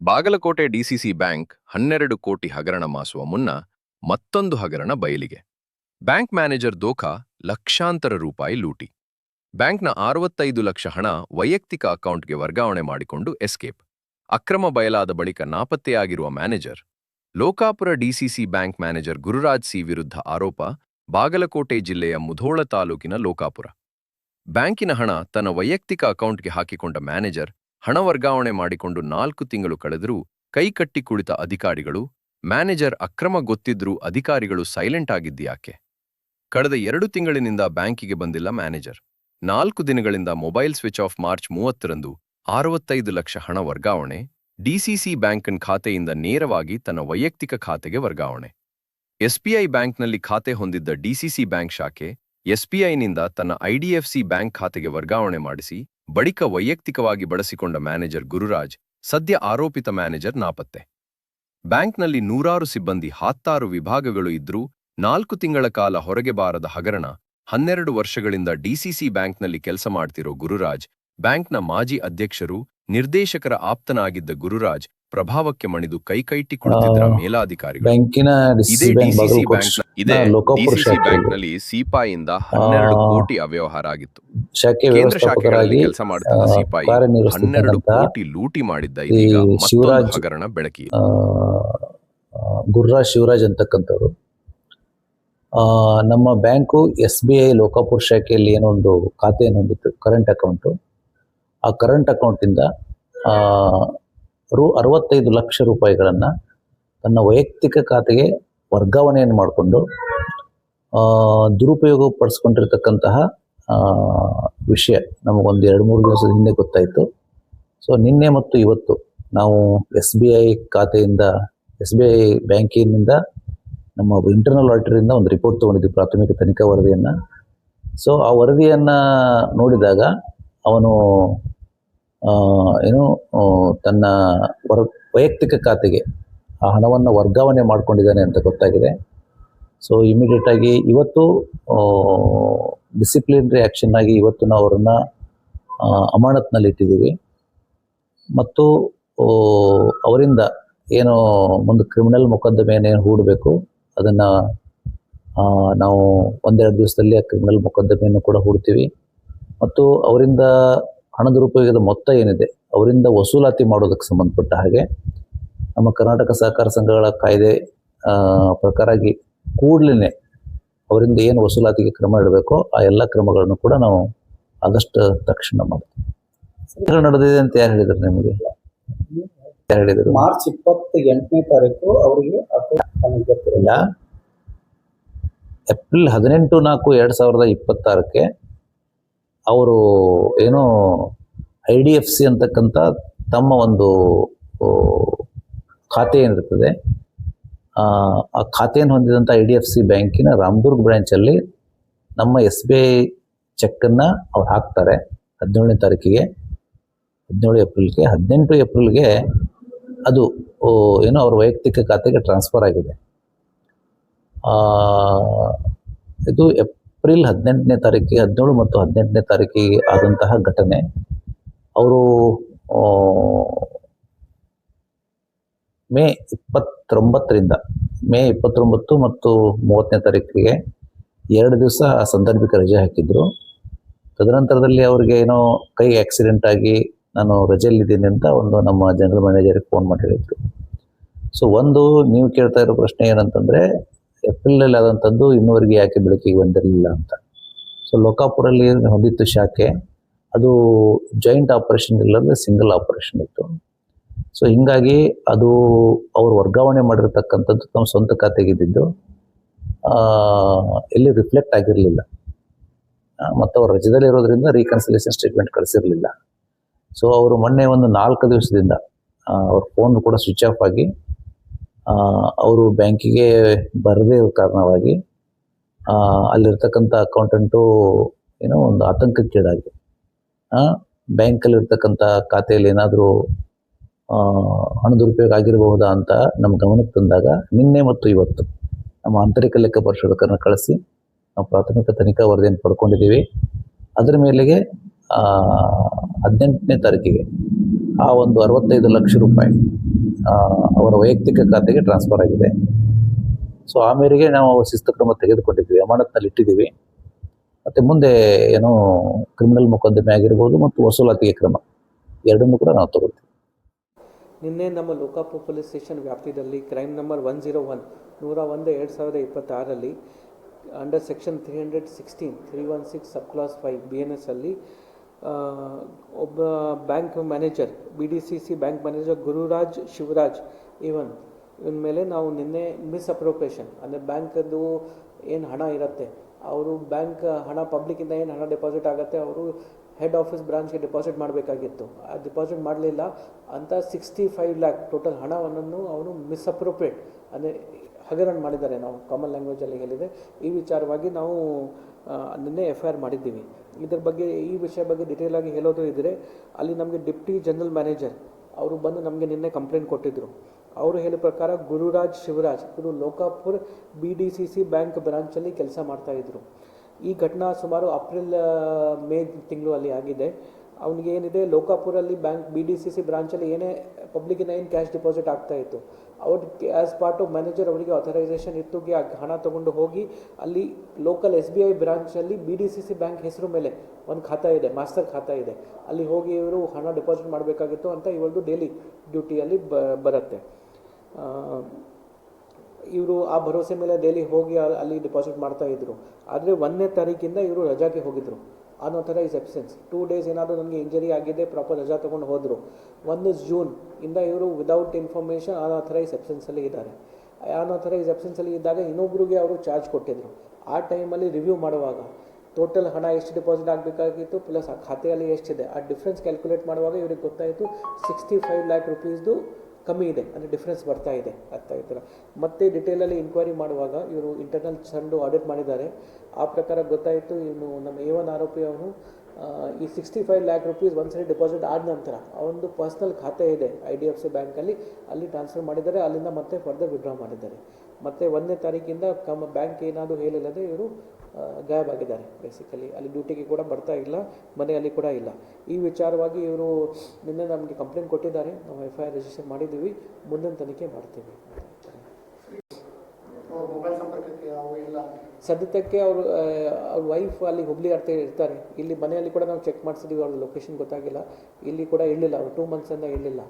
Bagalkot DCC bank 12 ಕೋಟಿ ಹಗರಣ ಮಾಸುವ ಮುನ್ನ ಮತ್ತೊಂದು ಹಗರಣ ಬಯಲಿಗೆ. ಬ್ಯಾಂಕ್ ಮ್ಯಾನೇಜರ್ ದೋಖಾ, ಲಕ್ಷಾಂತರ ರೂಪಾಯಿ ಲೂಟಿ. ಬ್ಯಾಂಕ್ನ 65 ಲಕ್ಷ ಹಣ ವೈಯಕ್ತಿಕ ಅಕೌಂಟ್ಗೆ ವರ್ಗಾವಣೆ ಮಾಡಿಕೊಂಡು ಎಸ್ಕೇಪ್. ಅಕ್ರಮ ಬಯಲಾದ ಬಳಿಕ ನಾಪತ್ತೆಯಾಗಿರುವ manager. Lokapura DCC bank manager Gururaj C ವಿರುದ್ಧ ಆರೋಪ. ಬಾಗಲಕೋಟೆ ಜಿಲ್ಲೆಯ ಮುಧೋಳ ತಾಲೂಕಿನ ಲೋಕಾಪುರ. ಬ್ಯಾಂಕಿನ ಹಣ ತನ್ನ ವೈಯಕ್ತಿಕ ಅಕೌಂಟ್ಗೆ ಹಾಕಿಕೊಂಡ ಮ್ಯಾನೇಜರ್ ಹಣ ವರ್ಗಾವಣೆ ಮಾಡಿಕೊಂಡು 4 ತಿಂಗಳು ಕಳೆದರೂ ಕೈಕಟ್ಟಿ ಕುಳಿತ ಅಧಿಕಾರಿಗಳು. ಮ್ಯಾನೇಜರ್ ಅಕ್ರಮ ಗೊತ್ತಿದ್ರೂ ಅಧಿಕಾರಿಗಳು ಸೈಲೆಂಟ್ ಆಗಿದ್ಯಾಕೆ? ಕಳೆದ 2 ತಿಂಗಳಿನಿಂದ ಬ್ಯಾಂಕಿಗೆ ಬಂದಿಲ್ಲ ಮ್ಯಾನೇಜರ್. 4 ದಿನಗಳಿಂದ ಮೊಬೈಲ್ ಸ್ವಿಚ್ ಆಫ್. ಮಾರ್ಚ್ 30ರಂದು 65 ಲಕ್ಷ ಹಣ ವರ್ಗಾವಣೆ. ಡಿಸಿಸಿ ಬ್ಯಾಂಕ್ನ ಖಾತೆಯಿಂದ ನೇರವಾಗಿ ತನ್ನ ವೈಯಕ್ತಿಕ ಖಾತೆಗೆ ವರ್ಗಾವಣೆ. ಎಸ್ಬಿಐ ಬ್ಯಾಂಕ್ನಲ್ಲಿ ಖಾತೆ ಹೊಂದಿದ್ದ ಡಿಸಿಸಿ ಬ್ಯಾಂಕ್ ಶಾಖೆ ಎಸ್ಬಿಐನಿಂದ ತನ್ನ ಐಡಿಎಫ್ಸಿ ಬ್ಯಾಂಕ್ ಖಾತೆಗೆ ವರ್ಗಾವಣೆ ಮಾಡಿಸಿ ಬಳಿಕ ವೈಯಕ್ತಿಕವಾಗಿ ಬಳಸಿಕೊಂಡ ಮ್ಯಾನೇಜರ್ ಗುರುರಾಜ್ ಸದ್ಯ ಆರೋಪಿತ ಮ್ಯಾನೇಜರ್ ನಾಪತ್ತೆ. ಬ್ಯಾಂಕ್ನಲ್ಲಿ 100 ಸಿಬ್ಬಂದಿ, 16 ವಿಭಾಗಗಳು ಇದ್ರೂ 4 ತಿಂಗಳ ಕಾಲ ಹೊರಗೆ ಬಾರದ ಹಗರಣ. 12 ವರ್ಷಗಳಿಂದ ಡಿಸಿಸಿ ಬ್ಯಾಂಕ್ನಲ್ಲಿ ಕೆಲಸ ಮಾಡ್ತಿರೋ ಗುರುರಾಜ್, ಬ್ಯಾಂಕ್ನ ಮಾಜಿ ಅಧ್ಯಕ್ಷರು, ನಿರ್ದೇಶಕರ ಆಪ್ತನಾಗಿದ್ದ ಗುರುರಾಜ್ ಪ್ರಭಾವಕ್ಕೆ ಮಣಿದು ಕೈಕೈಟಿ ಕುಳಿತಿದ್ದ ಮೇಲಾಧಿಕಾರಿಗಳು. ಇದೇ ಡಿಸಿಸಿ ಬ್ಯಾಂಕ್ನಲ್ಲಿ ಸಿಪಾಯಿಯಿಂದ 12 ಕೋಟಿ ಅವ್ಯವಹಾರ ಆಗಿತ್ತು. ಕೇಂದ್ರ ಶಾಖೆಗಳಲ್ಲಿ ಕೆಲಸ ಮಾಡುತ್ತಿದ್ದ ಸಿಪಾಯಿ 12 ಕೋಟಿ ಲೂಟಿ ಮಾಡಿದ್ದ. ಇದೀಗ ಮತ್ತೊಂದು ಹಗರಣ ಬೆಳಕಿ. ಗುರುರಾಜ್ ಶಿವರಾಜ್ ಅಂತಕ್ಕಂಥವ್ರು ನಮ್ಮ ಬ್ಯಾಂಕು SBI ಲೋಕಾಪುರ ಶಾಖೆಯಲ್ಲಿ ಏನೊಂದು ಖಾತೆಯನ್ನು ಹೊಂದಿತ್ತು, ಕರೆಂಟ್ ಅಕೌಂಟು. ಆ ಕರೆಂಟ್ ಅಕೌಂಟಿಂದ 65 ಲಕ್ಷ ರೂಪಾಯಿಗಳನ್ನು ತನ್ನ ವೈಯಕ್ತಿಕ ಖಾತೆಗೆ ವರ್ಗಾವಣೆಯನ್ನು ಮಾಡಿಕೊಂಡು ದುರುಪಯೋಗ ಪಡಿಸ್ಕೊಂಡಿರ್ತಕ್ಕಂತಹ ವಿಷಯ ನಮಗೊಂದು 2-3 ದಿವಸದ ಹಿಂದೆ ಗೊತ್ತಾಯಿತು. ಸೊ ನಿನ್ನೆ ಮತ್ತು ಇವತ್ತು ನಾವು SBI ಖಾತೆಯಿಂದ, SBI ಬ್ಯಾಂಕಿನಿಂದ ನಮ್ಮ ಇಂಟರ್ನಲ್ ಆಡಿಟರಿಂದ ಒಂದು ರಿಪೋರ್ಟ್ ತೊಗೊಂಡಿದ್ವಿ, ಪ್ರಾಥಮಿಕ ತನಿಖಾ ವರದಿಯನ್ನು. ಸೊ ಆ ವರದಿಯನ್ನು ನೋಡಿದಾಗ ಅವನು ತನ್ನ ವೈಯಕ್ತಿಕ ಖಾತೆಗೆ ಆ ಹಣವನ್ನು ವರ್ಗಾವಣೆ ಮಾಡ್ಕೊಂಡಿದ್ದಾನೆ ಅಂತ ಗೊತ್ತಾಗಿದೆ. ಸೊ ಇಮಿಡಿಯೇಟ್ ಆಗಿ ಇವತ್ತು ಡಿಸಿಪ್ಲಿನರಿ ಆ್ಯಕ್ಷನ್ ಆಗಿ ಇವತ್ತು ನಾವು ಅವರನ್ನು ಅಮಾನತ್ನಲ್ಲಿ ಇಟ್ಟಿದ್ದೀವಿ. ಮತ್ತು ಅವರಿಂದ ಏನು ಒಂದು ಕ್ರಿಮಿನಲ್ ಮೊಕದ್ದಮೆಯನ್ನು ಹೂಡಬೇಕು, ಅದನ್ನು ನಾವು 1-2 ದಿವಸದಲ್ಲಿ ಆ ಕ್ರಿಮಿನಲ್ ಮೊಕದ್ದಮೆಯನ್ನು ಕೂಡ ಹೂಡ್ತೀವಿ. ಮತ್ತು ಅವರಿಂದ ಹಣ ದುರುಪಯೋಗದ ಮೊತ್ತ ಏನಿದೆ ಅವರಿಂದ ವಸೂಲಾತಿ ಮಾಡೋದಕ್ಕೆ ಸಂಬಂಧಪಟ್ಟ ಹಾಗೆ ನಮ್ಮ ಕರ್ನಾಟಕ ಸಹಕಾರ ಸಂಘಗಳ ಕಾಯ್ದೆ ಪ್ರಕಾರಾಗಿ ಕೂಡಲೇ ಅವರಿಂದ ಏನು ವಸೂಲಾತಿಗೆ ಕ್ರಮ ಇಡಬೇಕೋ ಆ ಎಲ್ಲ ಕ್ರಮಗಳನ್ನು ಕೂಡ ನಾವು ಆದಷ್ಟು ತಕ್ಷಣ ಮಾಡ್ತೀವಿ. ನಡೆದಿದೆ ಅಂತ ಯಾರು ಹೇಳಿದ್ರು ನಿಮಗೆ? ಯಾರು ಹೇಳಿದರು? ಮಾರ್ಚ್ 28ನೇ ತಾರೀಕು ಅವರಿಗೆ ಗೊತ್ತಿರಲಿಲ್ಲ. ಏಪ್ರಿಲ್ 18/4/2026 ಅವರು ಏನೋ IDFC ಅಂತಕ್ಕಂಥ ತಮ್ಮ ಒಂದು ಖಾತೆ ಏನಿರ್ತದೆ, ಆ ಖಾತೆಯನ್ನು ಹೊಂದಿದಂಥ IDFC ಬ್ಯಾಂಕಿನ ರಾಮದುರ್ಗ್ ಬ್ರ್ಯಾಂಚಲ್ಲಿ ನಮ್ಮ SBI ಚೆಕ್ಕನ್ನು ಅವ್ರು ಹಾಕ್ತಾರೆ 17ನೇ ತಾರೀಕಿಗೆ, 17 ಏಪ್ರಿಲ್ಗೆ. 18 ಏಪ್ರಿಲ್ಗೆ ಅದು ಏನೋ ಅವ್ರ ವೈಯಕ್ತಿಕ ಖಾತೆಗೆ ಟ್ರಾನ್ಸ್ಫರ್ ಆಗಿದೆ. ಇದು ಏಪ್ರಿಲ್ 18ನೇ ತಾರೀಕಿಗೆ, 17 ಮತ್ತು 18ನೇ ತಾರೀಕಿಗೆ ಆದಂತಹ ಘಟನೆ. ಅವರು ಮೇ 29 ಮತ್ತು 30ನೇ ತಾರೀಕಿಗೆ 2 ದಿವಸ ಸಾಂದರ್ಭಿಕ ರಜೆ ಹಾಕಿದ್ರು. ತದನಂತರದಲ್ಲಿ ಅವ್ರಿಗೆ ಏನೋ ಕೈ ಆಕ್ಸಿಡೆಂಟ್ ಆಗಿ ನಾನು ರಜೆಯಲ್ಲಿದ್ದೀನಿ ಅಂತ ಒಂದು ನಮ್ಮ ಜನರಲ್ ಮ್ಯಾನೇಜರಿಗೆ ಫೋನ್ ಮಾಡಿ ಹೇಳಿದ್ರು. ಸೊ ಒಂದು ನೀವು ಕೇಳ್ತಾ ಇರೋ ಪ್ರಶ್ನೆ ಏನಂತಂದರೆ, ಏಪ್ರಿಲಲ್ಲಿ ಆದಂಥದ್ದು ಇನ್ನೂವರೆಗೆ ಯಾಕೆ ಬೆಳಕಿಗೆ ಬಂದಿರಲಿಲ್ಲ ಅಂತ. ಸೊ ಲೋಕಾಪುರಲ್ಲಿ ಹೊಂದಿತ್ತು ಶಾಖೆ, ಅದು ಜಾಯಿಂಟ್ ಆಪರೇಷನ್ ಇಲ್ಲದೆ ಸಿಂಗಲ್ ಆಪರೇಷನ್ ಇತ್ತು. ಸೊ ಹೀಗಾಗಿ ಅದು ಅವರು ವರ್ಗಾವಣೆ ಮಾಡಿರ್ತಕ್ಕಂಥದ್ದು ತಮ್ಮ ಸ್ವಂತ ಖಾತೆಗಿದ್ದು ಎಲ್ಲಿ ರಿಫ್ಲೆಕ್ಟ್ ಆಗಿರಲಿಲ್ಲ. ಮತ್ತು ಅವರು ರಜದಲ್ಲಿ ಇರೋದ್ರಿಂದ ರೀಕನ್ಸಿಲೇಷನ್ ಸ್ಟೇಟ್ಮೆಂಟ್ ಕಳಿಸಿರಲಿಲ್ಲ. ಸೊ ಅವರು ಮೊನ್ನೆ ಒಂದು 4 ದಿವಸದಿಂದ ಅವ್ರ ಫೋನ್ ಕೂಡ ಸ್ವಿಚ್ ಆಫ್ ಆಗಿ ಅವರು ಬ್ಯಾಂಕಿಗೆ ಬರದೇ ಇರೋ ಕಾರಣವಾಗಿ ಅಲ್ಲಿರ್ತಕ್ಕಂಥ ಅಕೌಂಟೆಂಟು ಏನೋ ಒಂದು ಆತಂಕಕ್ಕೀಡಾಗಿ ಬ್ಯಾಂಕಲ್ಲಿರ್ತಕ್ಕಂಥ ಖಾತೆಯಲ್ಲಿ ಏನಾದರೂ ಹಣ ದುರುಪಯೋಗ ಆಗಿರಬಹುದಾ ಅಂತ ನಮ್ಮ ಗಮನಕ್ಕೆ ತಂದಾಗ ನಿನ್ನೆ ಮತ್ತು ಇವತ್ತು ನಮ್ಮ ಆಂತರಿಕ ಲೆಕ್ಕ ಪರಿಶೋಧಕರನ್ನ ಕಳಿಸಿ ನಾವು ಪ್ರಾಥಮಿಕ ತನಿಖಾ ವರದಿಯನ್ನು ಪಡ್ಕೊಂಡಿದ್ದೀವಿ. ಅದರ ಮೇಲೆಗೆ 18ನೇ ತಾರೀಕಿಗೆ ಆ ಒಂದು 65 ಲಕ್ಷ ರೂಪಾಯಿ ಅವರ ವೈಯಕ್ತಿಕ ಖಾತೆಗೆ ಟ್ರಾನ್ಸ್ಫರ್ ಆಗಿದೆ. ಸೊ ಆ ಮೇರೆಗೆ ನಾವು ಶಿಸ್ತು ಕ್ರಮ ತೆಗೆದುಕೊಂಡಿದ್ವಿ, ಅಮಾನತ್ನಲ್ಲಿ ಇಟ್ಟಿದ್ದೀವಿ. ಮತ್ತು ಮುಂದೆ ಏನೋ ಕ್ರಿಮಿನಲ್ ಮೊಕದ್ದಮೆ ಆಗಿರ್ಬೋದು ಮತ್ತು ವಸೂಲಾತಿಗೆ ಕ್ರಮ ಎರಡನ್ನೂ ಕೂಡ ನಾವು ತಗೊಳ್ತೀವಿ. ನಿನ್ನೆ ನಮ್ಮ ಲೋಕಾಪುರ ಪೊಲೀಸ್ ಸ್ಟೇಷನ್ ವ್ಯಾಪ್ತಿಯಲ್ಲಿ crime number 101/101/2026 under section 316 sub clause 5 BNS ಅಲ್ಲಿ ಒಬ್ಬ bank manager BDCC bank manager Gururaj Shivraj ಇವನ್ ಮೇಲೆ ನಾವು ನಿನ್ನೆ ಮಿಸ್ಅಪ್ರೋಪ್ರಿಯೇಷನ್ ಅಂದರೆ ಬ್ಯಾಂಕದ್ದು ಏನು ಹಣ ಇರುತ್ತೆ, ಅವರು ಬ್ಯಾಂಕ್ ಹಣ ಪಬ್ಲಿಕ್ಕಿಂದ ಏನು ಹಣ ಡೆಪಾಸಿಟ್ ಆಗುತ್ತೆ ಅವರು ಹೆಡ್ ಆಫೀಸ್ ಬ್ರಾಂಚ್ಗೆ ಡೆಪಾಸಿಟ್ ಮಾಡಬೇಕಾಗಿತ್ತು. ಆ ಡೆಪಾಸಿಟ್ ಮಾಡಲಿಲ್ಲ ಅಂತ 65 ಲ್ಯಾಕ್ ಟೋಟಲ್ ಹಣವನ್ನು ಅವರು ಮಿಸ್ಅಪ್ರೋಪ್ರಿಯೇಟ್ ಅಂದರೆ ಹಗರಣ ಮಾಡಿದ್ದಾರೆ. ನಾವು ಕಾಮನ್ ಲ್ಯಾಂಗ್ವೇಜಲ್ಲಿ ಹೇಳಿದೆ. ಈ ವಿಚಾರವಾಗಿ ನಾವು ನಿನ್ನೆ FIR ಮಾಡಿದ್ದೀವಿ. ಇದ್ರ ಬಗ್ಗೆ ಈ ವಿಷಯ ಬಗ್ಗೆ ಡಿಟೇಲಾಗಿ ಹೇಳೋದು ಇದ್ದರೆ ಅಲ್ಲಿ ನಮಗೆ ಡಿಪ್ಟಿ ಜನರಲ್ ಮ್ಯಾನೇಜರ್ ಅವರು ಬಂದು ನಮಗೆ ನಿನ್ನೆ ಕಂಪ್ಲೇಂಟ್ ಕೊಟ್ಟಿದ್ದರು. ಅವರು ಹೇಳಿದ ಪ್ರಕಾರ ಗುರುರಾಜ್ ಶಿವರಾಜ್ ಇವರು ಲೋಕಾಪುರ್ BDCC ಬ್ಯಾಂಕ್ ಬ್ರಾಂಚಲ್ಲಿ ಕೆಲಸ ಮಾಡ್ತಾಯಿದ್ರು. ಈ ಘಟನಾ ಸುಮಾರು ಮೇ ತಿಂಗಳು ಅಲ್ಲಿ ಆಗಿದೆ. ಅವನಿಗೆ ಏನಿದೆ ಲೋಕಾಪುರಲ್ಲಿ ಬ್ಯಾಂಕ್ BDCC ಬ್ರಾಂಚಲ್ಲಿ ಏನೇ ಪಬ್ಲಿಕ್ಕಿನ ಏನು ಕ್ಯಾಶ್ ಡಿಪಾಸಿಟ್ ಆಗ್ತಾಯಿತ್ತು ಅವ್ರಿಗೆ ಆ್ಯಸ್ ಪಾರ್ಟ್ ಆಫ್ ಮ್ಯಾನೇಜರ್ ಅವರಿಗೆ ಆಥರೈಸೇಷನ್ ಇತ್ತು ಆ ಹಣ ತೊಗೊಂಡು ಹೋಗಿ ಅಲ್ಲಿ ಲೋಕಲ್ SBI ಬ್ರಾಂಚಲ್ಲಿ BDCC ಬ್ಯಾಂಕ್ ಹೆಸರು ಮೇಲೆ ಒಂದು ಖಾತಾ ಇದೆ, ಮಾಸ್ಟರ್ ಖಾತಾ ಇದೆ, ಅಲ್ಲಿ ಹೋಗಿ ಇವರು ಹಣ ಡೆಪಾಸಿಟ್ ಮಾಡಬೇಕಾಗಿತ್ತು ಅಂತ ಇವ್ರದ್ದು ಡೈಲಿ ಡ್ಯೂಟಿಯಲ್ಲಿ ಬರುತ್ತೆ. ಇವರು ಆ ಭರವಸೆ ಮೇಲೆ ಡೈಲಿ ಹೋಗಿ ಅಲ್ಲಿ ಡೆಪಾಸಿಟ್ ಮಾಡ್ತಾಯಿದ್ರು. ಆದರೆ 1ನೇ ತಾರೀಕಿಂದ ಇವರು ರಜಾಗೆ ಹೋಗಿದ್ರು. ಅನ್ಆಥರೈಸ್ ಅಬ್ಸೆನ್ಸ್ 2 ಡೇಸ್ ಏನಾದರೂ ನನಗೆ ಇಂಜರಿ ಆಗಿದೆ ಪ್ರಾಪರ್ ರಜಾ ತೊಗೊಂಡು ಹೋದರು. 1 ಜೂನ್ ಇಂದ ಇವರು ವಿದೌಟ್ ಇನ್ಫಾರ್ಮೇಷನ್ ಅನ್ಆಥರೈಸ್ ಅಬ್ಸೆನ್ಸಲ್ಲಿ ಇದ್ದಾರೆ. ಅನ್ಆಥರೈಸ್ ಅಬ್ಸೆನ್ಸಲ್ಲಿ ಇದ್ದಾಗ ಇನ್ನೊಬ್ಬರಿಗೆ ಅವರು ಚಾರ್ಜ್ ಕೊಟ್ಟಿದ್ದರು. ಆ ಟೈಮಲ್ಲಿ ರಿವ್ಯೂ ಮಾಡುವಾಗ ಟೋಟಲ್ ಹಣ ಎಷ್ಟು ಡಿಪಾಸಿಟ್ ಆಗಬೇಕಾಗಿತ್ತು ಪ್ಲಸ್ ಆ ಖಾತೆಯಲ್ಲಿ ಎಷ್ಟಿದೆ ಆ ಡಿಫ್ರೆನ್ಸ್ ಕ್ಯಾಲ್ಕುಲೇಟ್ ಮಾಡುವಾಗ ಇವ್ರಿಗೆ ಗೊತ್ತಾಯಿತು 65 ಲ್ಯಾಕ್ ರುಪೀಸ್ದು ಕಮ್ಮಿ ಇದೆ, ಅಂದರೆ ಡಿಫ್ರೆನ್ಸ್ ಬರ್ತಾ ಇದೆ ಆಗ್ತಾ ಇದ್ದಾರೆ. ಮತ್ತೆ ಡಿಟೇಲಲ್ಲಿ ಇನ್ಕ್ವೈರಿ ಮಾಡುವಾಗ ಇವರು ಇಂಟರ್ನಲ್ ಸಂಡು ಆಡಿಟ್ ಮಾಡಿದ್ದಾರೆ. ಆ ಪ್ರಕಾರ ಗೊತ್ತಾಯಿತು ಇವನು ನಮ್ಮ A1 ಆರೋಪಿ ಅವನು ಈ 65 ಲ್ಯಾಕ್ ರುಪೀಸ್ ಒಂದ್ಸರಿ ಡಿಪಾಸಿಟ್ ಆದ ನಂತರ ಅವನದು ಪರ್ಸ್ನಲ್ ಖಾತೆ ಇದೆ IDFC ಬ್ಯಾಂಕಲ್ಲಿ, ಅಲ್ಲಿ ಟ್ರಾನ್ಸ್ಫರ್ ಮಾಡಿದ್ದಾರೆ. ಅಲ್ಲಿಂದ ಮತ್ತೆ ಫರ್ದರ್ ವಿಡ್ರಾ ಮಾಡಿದ್ದಾರೆ. ಮತ್ತು 1ನೇ ತಾರೀಕಿಂದ ಬ್ಯಾಂಕ್ ಏನಾದರೂ ಹೇಳಿಲ್ಲದೆ ಇವರು ಗಾಯಬ್ ಆಗಿದ್ದಾರೆ. ಬೇಸಿಕಲಿ ಅಲ್ಲಿ ಡ್ಯೂಟಿಗೆ ಕೂಡ ಬರ್ತಾ ಇಲ್ಲ, ಮನೆಯಲ್ಲಿ ಕೂಡ ಇಲ್ಲ. ಈ ವಿಚಾರವಾಗಿ ಇವರು ನಿನ್ನೆ ನಮಗೆ ಕಂಪ್ಲೇಂಟ್ ಕೊಟ್ಟಿದ್ದಾರೆ. ನಾವು FIR ರಿಜಿಸ್ಟರ್ ಮಾಡಿದ್ದೀವಿ, ಮುಂದಿನ ತನಿಖೆ ಮಾಡ್ತೀವಿ. ಸದ್ಯಕ್ಕೆ ಅವ್ರ ವೈಫ್ ಅಲ್ಲಿ ಹುಬ್ಳಿ ಇರ್ತಾರೆ. ಇಲ್ಲಿ ಮನೆಯಲ್ಲಿ ಕೂಡ ನಾವು ಚೆಕ್ ಮಾಡಿಸಿದ್ದೀವಿ, ಅವ್ರ ಲೊಕೇಶನ್ ಗೊತ್ತಾಗಿಲ್ಲ. ಇಲ್ಲಿ ಕೂಡ ಇರಲಿಲ್ಲ, ಅವರು 2 ಮಂತ್ಸಿಂದ ಇರಲಿಲ್ಲ.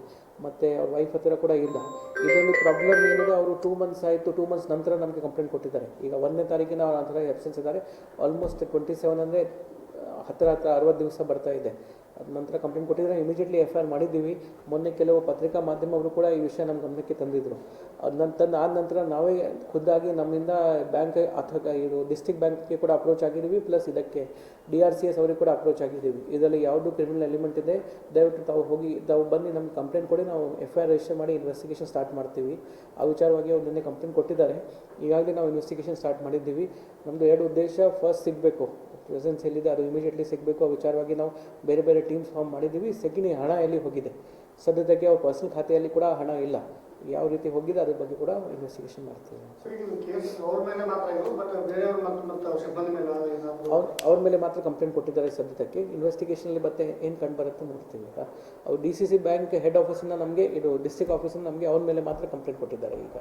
ಮತ್ತು ಅವ್ರ ವೈಫ್ ಹತ್ತಿರ ಕೂಡ ಇಲ್ಲ. ಇದರಲ್ಲಿ ಪ್ರಾಬ್ಲಮ್ ಏನಿದೆ, ಅವರು 2 ಮಂತ್ಸ್ ಆಯಿತು, 2 ಮಂತ್ಸ್ ನಂತರ ನಮಗೆ ಕಂಪ್ಲೇಂಟ್ ಕೊಟ್ಟಿದ್ದಾರೆ. ಈಗ 1ನೇ ತಾರೀಕಿನ ಅವ್ರ ಹತ್ರ ಎಬ್ಸೆನ್ಸ್ ಇದ್ದಾರೆ. ಆಲ್ಮೋಸ್ಟ್ 27 ಅಂದರೆ ಹತ್ತಿರ 60 ದಿವಸ ಬರ್ತಾ ಇದೆ. ಅದ ನಂತರ ಕಂಪ್ಲೇಂಟ್ ಕೊಟ್ಟಿದ್ದಾರೆ. ಇಮಿಡಿಯೇಟ್ಲಿ FIR ಮಾಡಿದ್ದೀವಿ. ಮೊನ್ನೆ ಕೆಲವು ಪತ್ರಿಕಾ ಮಾಧ್ಯಮವರು ಕೂಡ ಈ ವಿಷಯ ನಮ್ಮ ಗಮನಕ್ಕೆ ತಂದಿದ್ದರು. ಆದ ನಂತರ ನಾವೇ ಖುದ್ದಾಗಿ ನಮ್ಮಿಂದ ಬ್ಯಾಂಕ್ ಅಥವಾ ಇದು ಡಿಸ್ಟ್ರಿಕ್ಟ್ ಬ್ಯಾಂಕ್ಗೆ ಕೂಡ ಅಪ್ರೋಚ್ ಆಗಿದ್ದೀವಿ, ಪ್ಲಸ್ ಇದಕ್ಕೆ DRCS ಅವರಿಗೆ ಕೂಡ ಅಪ್ರೋಚ್ ಆಗಿದ್ದೀವಿ. ಇದರಲ್ಲಿ ಯಾವುದು ಕ್ರಿಮಿನಲ್ ಎಲಿಮೆಂಟ್ ಇದೆ ದಯವಿಟ್ಟು ತಾವು ಬನ್ನಿ ನಮ್ಗೆ ಕಂಪ್ಲೇಂಟ್ ಕೊಡಿ, ನಾವು FIR ರಿಜಿಸ್ಟರ್ ಮಾಡಿ ಇನ್ವೆಸ್ಟಿಗೇಷನ್ ಸ್ಟಾರ್ಟ್ ಮಾಡ್ತೀವಿ. ಆ ವಿಚಾರವಾಗಿ ಅವ್ರು ನಿನ್ನೆ ಕಂಪ್ಲೇಂಟ್ ಕೊಟ್ಟಿದ್ದಾರೆ. ಈಗಾಗಲೇ ನಾವು ಇನ್ವೆಸ್ಟಿಗೇಷನ್ ಸ್ಟಾರ್ಟ್ ಮಾಡಿದ್ದೀವಿ. ನಮ್ಮದು 2 ಉದ್ದೇಶ, ಫಸ್ಟ್ ಸಿಗಬೇಕು, ಪ್ರೆಸೆನ್ಸ್ ಎಲ್ಲಿದೆ ಅದು ಇಮಿಡಿಯೇಟ್ಲಿ ಸಿಗಬೇಕು. ಆ ವಿಚಾರವಾಗಿ ನಾವು ಬೇರೆ ಬೇರೆ ಟೀಮ್ಸ್ ಫಾರ್ಮ್ ಮಾಡಿದ್ದೀವಿ. ಸೆಕೆಂಡ್, ಹಣ ಎಲ್ಲಿ ಹೋಗಿದೆ, ಸದ್ಯಕ್ಕೆ ಅವ್ರ ಪರ್ಸನಲ್ ಖಾತೆಯಲ್ಲಿ ಕೂಡ ಹಣ ಇಲ್ಲ, ಯಾವ ರೀತಿ ಹೋಗಿದೆ ಅದ್ರ ಬಗ್ಗೆ ಕೂಡ ಇನ್ವೆಸ್ಟಿಗೇಷನ್ ಮಾಡ್ತೀವಿ. ಅವ್ರ ಮೇಲೆ ಮಾತ್ರ ಕಂಪ್ಲೇಂಟ್ ಕೊಟ್ಟಿದ್ದಾರೆ. ಸದ್ಯಕ್ಕೆ ಇನ್ವೆಸ್ಟಿಗೇಷನಲ್ಲಿ ಮತ್ತೆ ಏನು ಕಂಡು ಬರುತ್ತೆ ನೋಡ್ತೀವಿ. ಅವ್ರು DCC ಬ್ಯಾಂಕ್ ಹೆಡ್ ಆಫೀಸಿಂದ ನಮಗೆ ಇದು ಡಿಸ್ಟ್ರಿಕ್ಟ್ ಆಫೀಸಿಂದ ನಮಗೆ ಅವ್ರ ಮೇಲೆ ಮಾತ್ರ ಕಂಪ್ಲೇಂಟ್ ಕೊಟ್ಟಿದ್ದಾರೆ. ಈಗ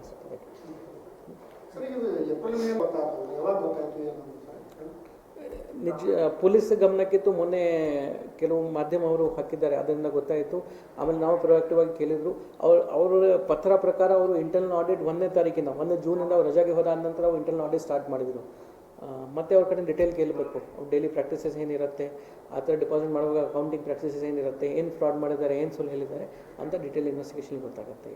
ನಿಜ ಪೊಲೀಸ್ ಗಮನಕ್ಕಿತ್ತು. ಮೊನ್ನೆ ಕೆಲವು ಮಾಧ್ಯಮವರು ಹಾಕಿದ್ದಾರೆ, ಅದರಿಂದ ಗೊತ್ತಾಯಿತು. ಆಮೇಲೆ ನಾವು ಪ್ರೊಯಾಕ್ಟಿವ್ ಆಗಿ ಕೇಳಿದರು. ಅವರ ಪತ್ರ ಪ್ರಕಾರ ಅವರು ಇಂಟರ್ನಲ್ ಆಡಿಟ್ 1ನೇ ತಾರೀಕಿಂದ 1 ಜೂನಿಂದ ಅವ್ರು ರಜಾಗೆ ಹೋದ ನಂತರ ಅವ್ರು ಇಂಟರ್ನಲ್ ಆಡಿಟ್ ಸ್ಟಾರ್ಟ್ ಮಾಡಿದರು. ಮತ್ತು ಅವ್ರ ಕಡೆ ಡಿಟೇಲ್ ಕೇಳಬೇಕು, ಅವ್ರು ಡೈಲಿ ಪ್ರಾಕ್ಟೀಸಸ್ ಏನಿರುತ್ತೆ, ಆ ಥರ ಡಿಪಾಸಿಟ್ ಮಾಡುವಾಗ ಅಕೌಂಟಿಂಗ್ ಪ್ರಾಕ್ಟೀಸಸ್ ಏನಿರುತ್ತೆ, ಏನು ಫ್ರಾಡ್ ಮಾಡಿದ್ದಾರೆ, ಏನು ಸುಳ್ಳು ಹೇಳಿದ್ದಾರೆ ಅಂತ ಡಿಟೇಲ್ ಇನ್ವೆಸ್ಟಿಗೇಷನ್ ಗೊತ್ತಾಗುತ್ತೆ.